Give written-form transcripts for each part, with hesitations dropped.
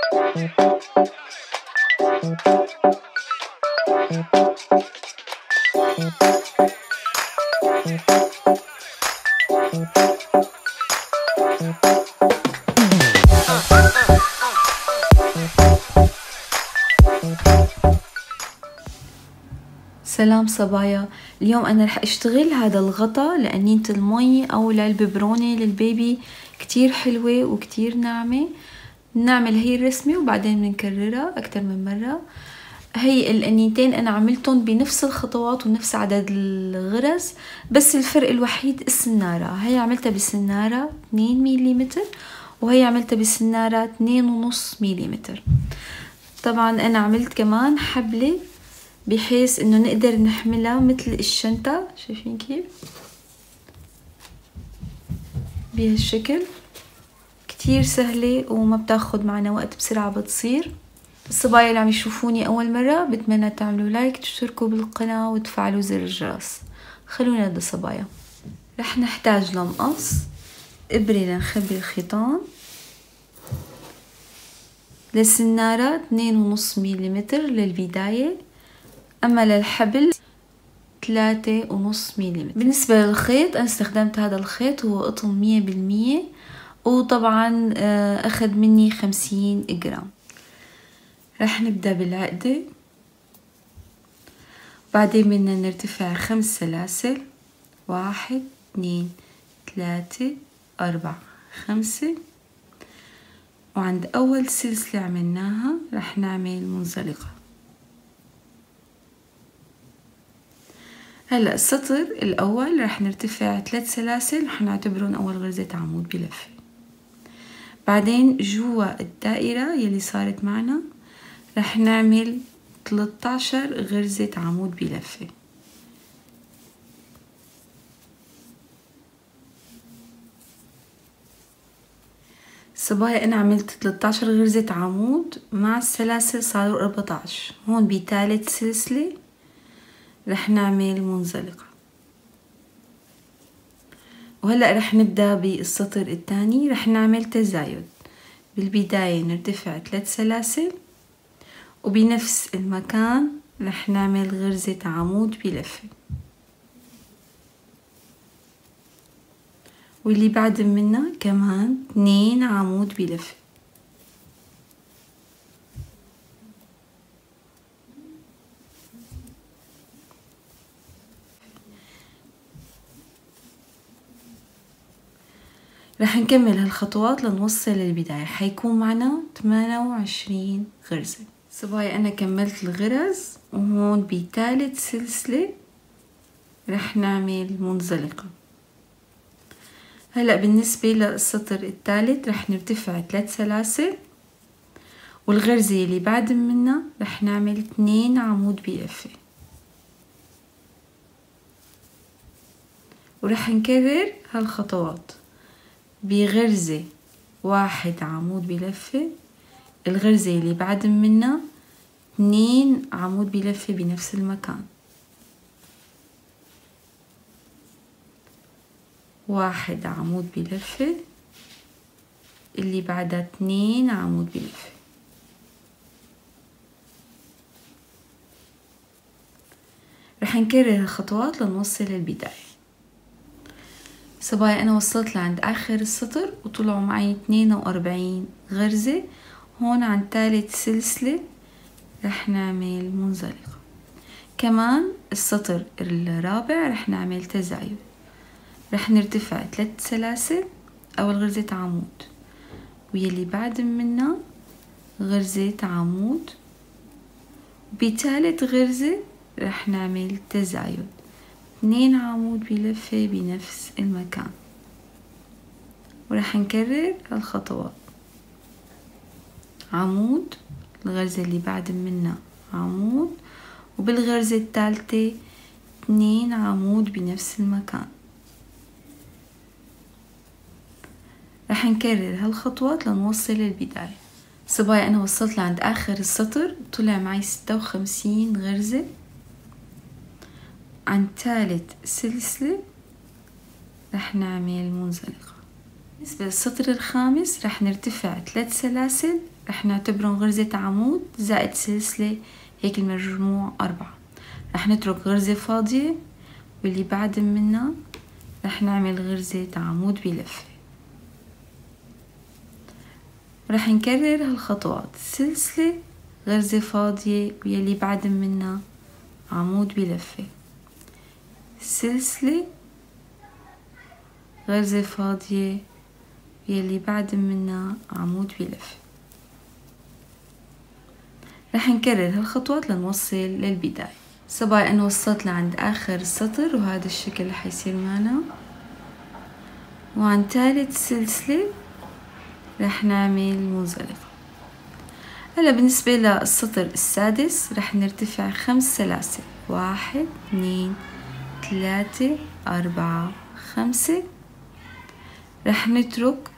سلام صبايا، اليوم أنا رح أشتغل هذا الغطا لأنينة المي أو للببرونة للبيبي كتير حلوة وكتير ناعمة. نعمل هي الرسمة وبعدين بنكررها أكتر من مرة. هي الأنينتين أنا عملتهم بنفس الخطوات ونفس عدد الغرز، بس الفرق الوحيد السنارة. هي عملتها بسنارة 2 ملم وهي عملتها بسنارة 2.5 ملم. طبعا أنا عملت كمان حبلة بحيث انه نقدر نحملها مثل الشنطة، شايفين كيف بهالشكل. كتير سهلة وما بتاخد معنا وقت، بسرعة بتصير. الصبايا اللي عم يشوفوني اول مرة بتمنى تعملوا لايك، تشتركوا بالقناة وتفعلوا زر الجرس. خلونا نبدا صبايا. رح نحتاج لمقص، ابرة لنخبي الخيطان، للسنارة 2.5 ملم للبداية، أما للحبل 3.5 ملم. بالنسبة للخيط أنا استخدمت هذا الخيط، هو قطن 100%، وطبعا أخذ مني 50 جرام. رح نبدأ بالعقدة، بعدين بدنا نرتفع 5 سلاسل، 1 2 3 4 5، وعند أول سلسلة عملناها رح نعمل منزلقة. هلا السطر الاول رح نرتفع 3 سلاسل، رح نعتبرهم اول غرزة عمود بلفة. بعدين جوا الدائرة يلي صارت معنا رح نعمل 13 غرزة عمود بلفة. صبايا انا عملت 13 غرزة عمود مع السلاسل صاروا 14. هون بثالث سلسلة رح نعمل منزلقة. وهلأ رح نبدأ بالسطر الثاني، رح نعمل تزايد. بالبداية نرتفع 3 سلاسل، وبنفس المكان رح نعمل غرزة عمود بلفة، واللي بعد منها كمان 2 عمود بلفة. رح نكمل هالخطوات لنوصل للبداية، حيكون معنا 28 غرزة. صبايا أنا كملت الغرز، وهون بثالث سلسلة رح نعمل منزلقة. هلأ بالنسبة للسطر الثالث رح نرتفع 3 سلاسل، والغرزة اللي بعد منها رح نعمل 2 عمود بلفة، ورح نكرر هالخطوات بغرزة 1 عمود بلفة، الغرزة اللي بعد منها 2 عمود بلفة بنفس المكان، 1 عمود بلفة، اللي بعدها 2 عمود بلفة. رح نكرر الخطوات لنوصل للبداية. صبايا أنا وصلت لعند آخر السطر وطلعوا معي 42 غرزة. هون عند ثالث سلسلة رح نعمل منزلقة. كمان السطر الرابع رح نعمل تزايد، رح نرتفع 3 سلاسل، أول غرزة عمود، ويلي بعد منها غرزة عمود، بثالث غرزة رح نعمل تزايد 2 عمود بلفة بنفس المكان، ورح نكرر هالخطوات. عمود، الغرزة اللي بعد منها عمود، وبالغرزة الثالثة 2 عمود بنفس المكان. رح نكرر هالخطوات لنوصل للبداية. صبايا أنا وصلت لعند آخر السطر، طلع معي 56 غرزة. عند ثالث سلسلة رح نعمل منزلقة. بالنسبة للسطر الخامس رح نرتفع 3 سلاسل، رح نعتبرهم غرزة عمود زائد سلسلة، هيك المجموع 4. رح نترك غرزة فاضية، واللي بعد منها رح نعمل غرزة عمود بلفة. رح نكرر هالخطوات، سلسلة، غرزة فاضية، ويلي بعد منها عمود بلفة، سلسلة، غرزة فاضية، يلي بعد منها عمود بلفة. رح نكرر هالخطوات لنوصل للبداية. صبايا أنا وصلت لعند آخر السطر، وهذا الشكل رح يصير معنا. وعند ثالث سلسلة رح نعمل منزلقة. هلا بالنسبة للسطر السادس رح نرتفع 5 سلاسل، 1 2 3 4 5. رح نترك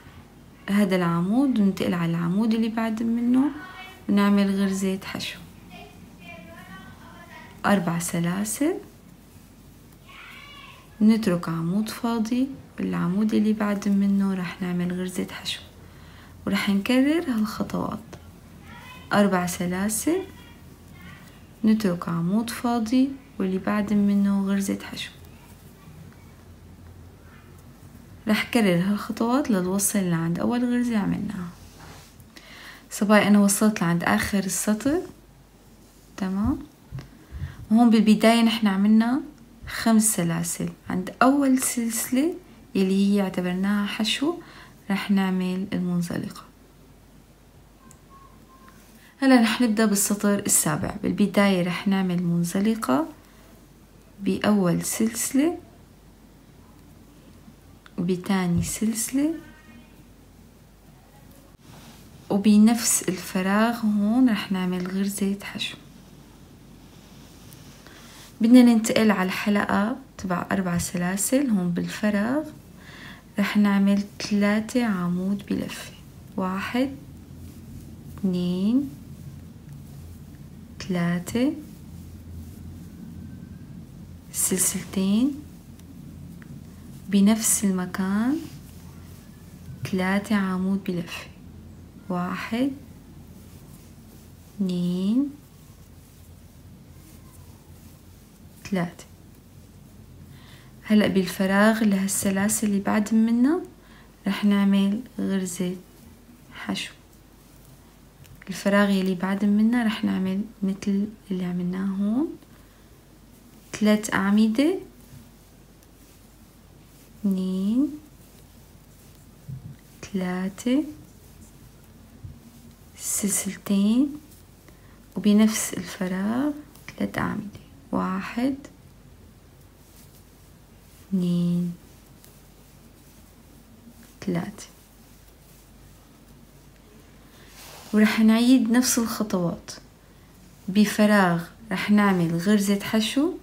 هذا العمود وننتقل على العمود اللي بعد منه ونعمل غرزة حشو، 4 سلاسل، نترك عمود فاضي، والعمود اللي بعد منه رح نعمل غرزة حشو، ورح نكرر هالخطوات، 4 سلاسل، نترك عمود فاضي، واللي بعد منه غرزة حشو. رح كرر هالخطوات لنوصل لعند أول غرزة عملناها. صبايا أنا وصلت لعند آخر السطر، تمام. وهون بالبداية نحن عملنا 5 سلاسل، عند أول سلسلة يلي هي اعتبرناها حشو رح نعمل المنزلقة. هلا رح نبدأ بالسطر السابع. بالبداية رح نعمل منزلقة بأول سلسلة، وبتاني سلسلة، وبنفس الفراغ هون رح نعمل غرزة حشو. بدنا ننتقل على الحلقة تبع 4 سلاسل، هون بالفراغ رح نعمل 3 عمود بلفة، 1 2 3 سلسلتين بنفس المكان، 3 عمود بلفة، 1 2 3. هلأ بالفراغ اللي هالسلاسل اللي بعد منا رح نعمل غرزة حشو. الفراغ يلي بعد منا رح نعمل مثل اللي عملناه هون، 3 أعمدة، 2 3 سلسلتين، وبنفس الفراغ 3 أعمدة، 1 2 3. ورح نعيد نفس الخطوات. بفراغ رح نعمل غرزة حشو،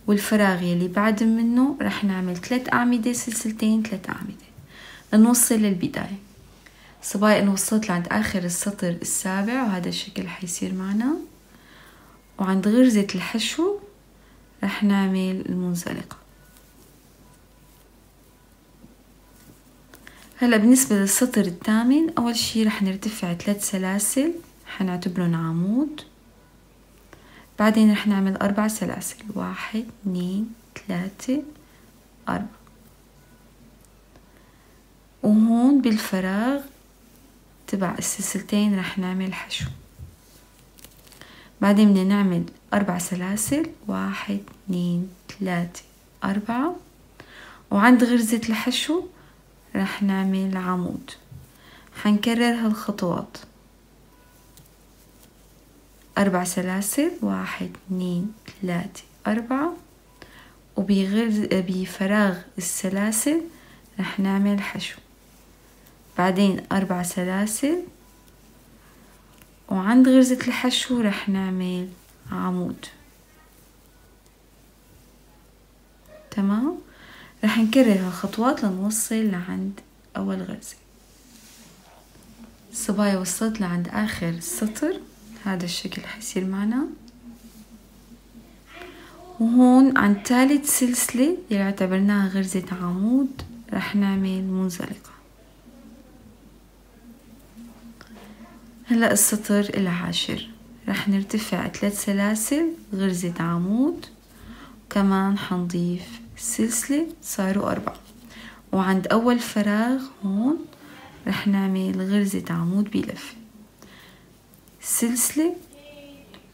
والفراغ يلي بعد منه رح نعمل 3 أعمدة، سلسلتين، 3 أعمدة لنوصل للبداية. صبايا أنا وصلت لعند آخر السطر السابع، وهذا الشكل حيصير معنا. وعند غرزة الحشو رح نعمل المنزلقة. هلا بالنسبة للسطر الثامن، أول شي رح نرتفع 3 سلاسل حنعتبرهم عمود، بعدين رح نعمل 4 سلاسل، 1 2 3 4. وهون بالفراغ تبع السلسلتين رح نعمل حشو، بعدين بدنا نعمل 4 سلاسل، 1 2 3 4. وعند غرزة الحشو رح نعمل عمود. حنكرر هالخطوات، 4 سلاسل، 1 2 3 4. بفراغ السلاسل رح نعمل حشو، بعدين 4 سلاسل، وعند غرزة الحشو رح نعمل عمود. تمام. رح نكرر هالخطوات لنوصل لعند أول غرزة. الصبايا وصلت لعند آخر السطر، هذا الشكل حيصير معنا. وهون عند ثالث سلسلة اللي اعتبرناها غرزة عمود رح نعمل منزلقة. هلأ السطر العاشر رح نرتفع 3 سلاسل غرزة عمود، كمان حنضيف سلسلة صاروا 4، وعند أول فراغ هون رح نعمل غرزة عمود بلفة، سلسلة،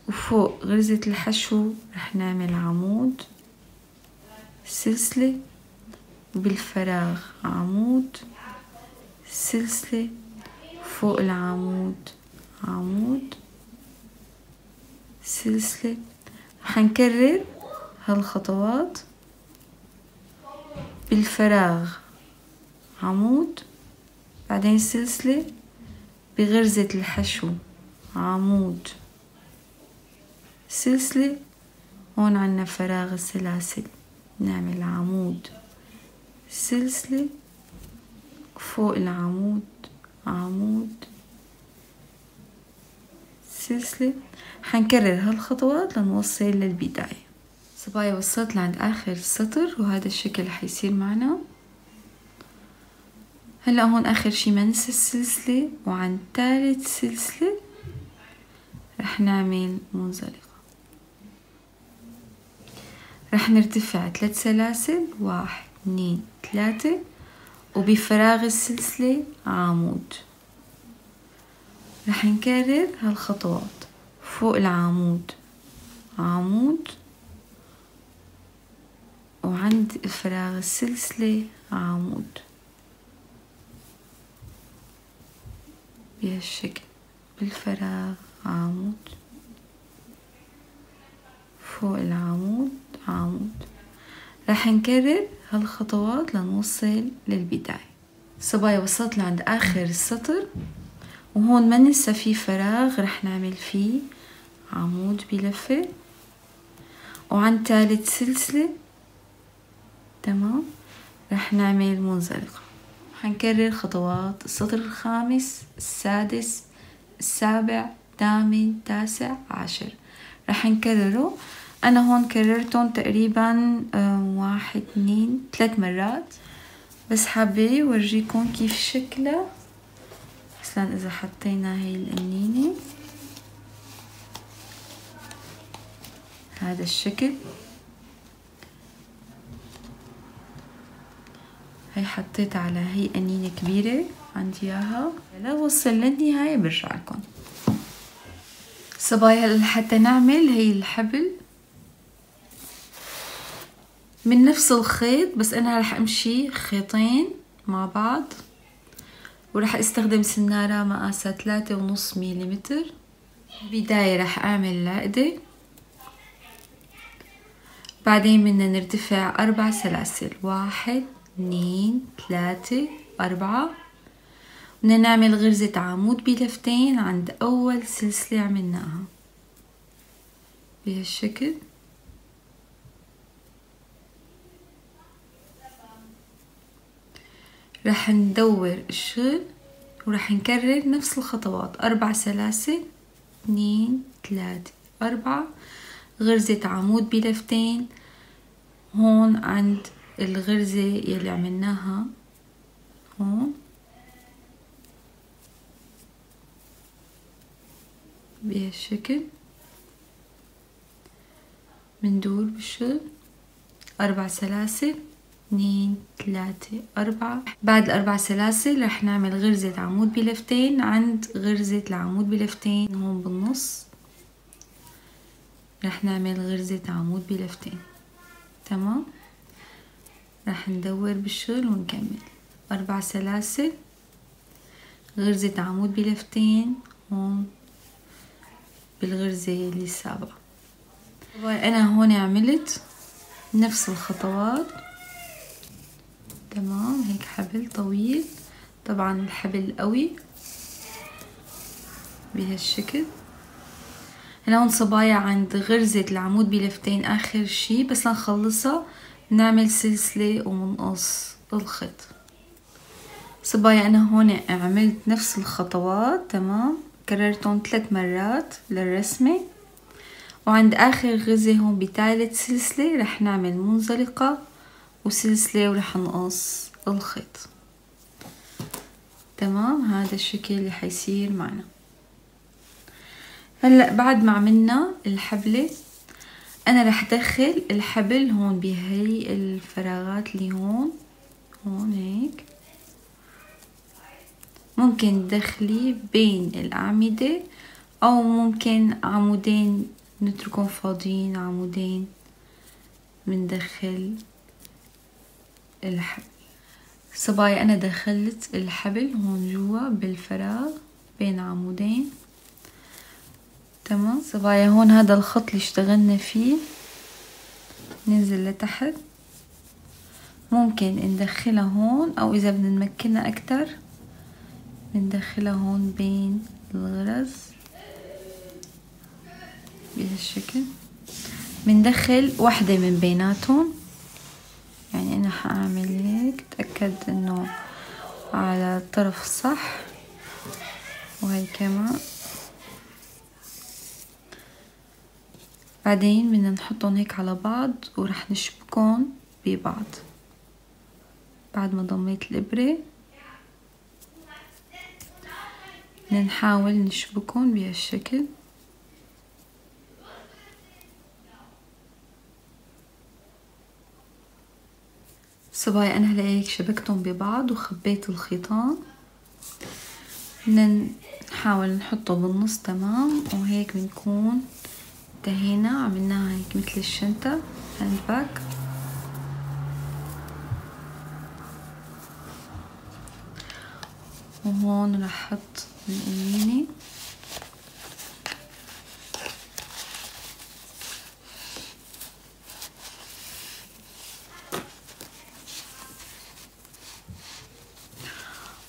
وفوق غرزة الحشو رح نعمل عمود، سلسلة، وبالفراغ عمود، سلسلة، فوق العمود عمود، سلسلة. رح نكرر هالخطوات بالفراغ عمود، بعدين سلسلة، بغرزة الحشو عمود، سلسلة، هون عنا فراغ السلاسل نعمل عمود، سلسلة، فوق العمود عمود، سلسلة. حنكرر هالخطوات لنوصل للبداية. صبايا وصلت لعند آخر السطر وهذا الشكل حيصير معنا. هلأ هون آخر شي ما ننسى السلسلة، وعند ثالث سلسلة رح نعمل منزلقة، رح نرتفع 3 سلاسل، 1 2 3، وبفراغ السلسلة عمود. رح نكرر هالخطوات فوق العمود عمود، وعند فراغ السلسلة عمود بهالشكل، بالفراغ عمود، فوق العمود عمود. رح نكرر هالخطوات لنوصل للبداية. صبايا وصلت لعند آخر السطر، وهون ما ننسى في فراغ رح نعمل فيه عمود بلفة، وعند ثالث سلسلة تمام رح نعمل منزلقة. حنكرر خطوات السطر الخامس، السادس، السابع، الثامن، التاسع، عشر. رح نكرره. أنا هون كررتهم تقريبا 1 2 3 مرات، بس حابة ورجيكم كيف شكلها. مثلا إذا حطينا هاي القنينة هذا الشكل، هاي حطيت على هي قنينة كبيرة عندي اياها. لا وصل للنهاية برجع لكم. صبايا هلا حتى نعمل هي الحبل من نفس الخيط، بس انا رح امشي خيطين مع بعض، ورح استخدم سنارة مقاسها 3.5 ملم. بداية رح اعمل عقدة، بعدين بدنا نرتفع 4 سلاسل، 1 2 3 4. بدنا نعمل غرزة عمود بلفتين عند أول سلسلة عملناها بهالشكل. رح ندور الشغل ورح نكرر نفس الخطوات، 4 سلاسل، 2 3 4، غرزة عمود بلفتين هون عند الغرزة يلي عملناها هون بهالشكل. بندور بالشغل 4 سلاسل، 2 3 4. بعد ال4 سلاسل رح نعمل غرزة عمود بلفتين عند غرزة العمود بلفتين هون بالنص، رح نعمل غرزة عمود بلفتين تمام. رح ندور بالشغل ونكمل 4 سلاسل، غرزة عمود بلفتين هون بالغرزة اللي السابقة. أنا هون عملت نفس الخطوات تمام. هيك حبل طويل، طبعا الحبل قوي بهالشكل. هلا هون صبايا عند غرزة العمود بلفتين آخر شي، بس لنخلصها نعمل سلسلة ومنقص الخيط. صبايا أنا هون عملت نفس الخطوات تمام، كررتهم 3 مرات للرسمة، وعند آخر غرزة هون بثالث سلسلة رح نعمل منزلقة وسلسلة ورح نقص الخيط تمام. هذا الشكل اللي حيصير معنا. هلا بعد ما عملنا الحبلة انا رح ادخل الحبل هون بهي الفراغات اللي هون هيك. ممكن تدخلي بين الاعمدة او ممكن عمودين نتركهم فاضيين، عمودين بندخل الحبل. صبايا انا دخلت الحبل هون جوا بالفراغ بين عمودين. تمام صبايا، هون هذا الخط اللي اشتغلنا فيه ننزل لتحت، ممكن ندخلها هون او اذا بدنا نمكنها اكتر بندخلها هون بين الغرز بهالشكل. بندخل واحدة من بيناتهم، يعني انا حاعمل هيك تأكد انه على الطرف الصح، وهي كمان. بعدين بدنا نحطهم هيك على بعض ورح نشبكهم ببعض. بعد ما ضميت الإبرة بدنا نحاول نشبكهم بهالشكل. صبايا انا هلا هيك شبكتهم ببعض وخبيت الخيطان. بدنا نحاول نحطه بالنص تمام، وهيك بنكون انتهينا. عملناها هيك مثل الشنطة هاند باك. وهون رح احط القمينة.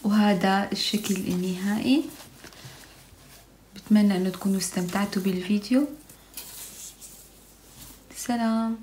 وهذا الشكل النهائي. بتمنى انه تكونوا استمتعتوا بالفيديو. سلام.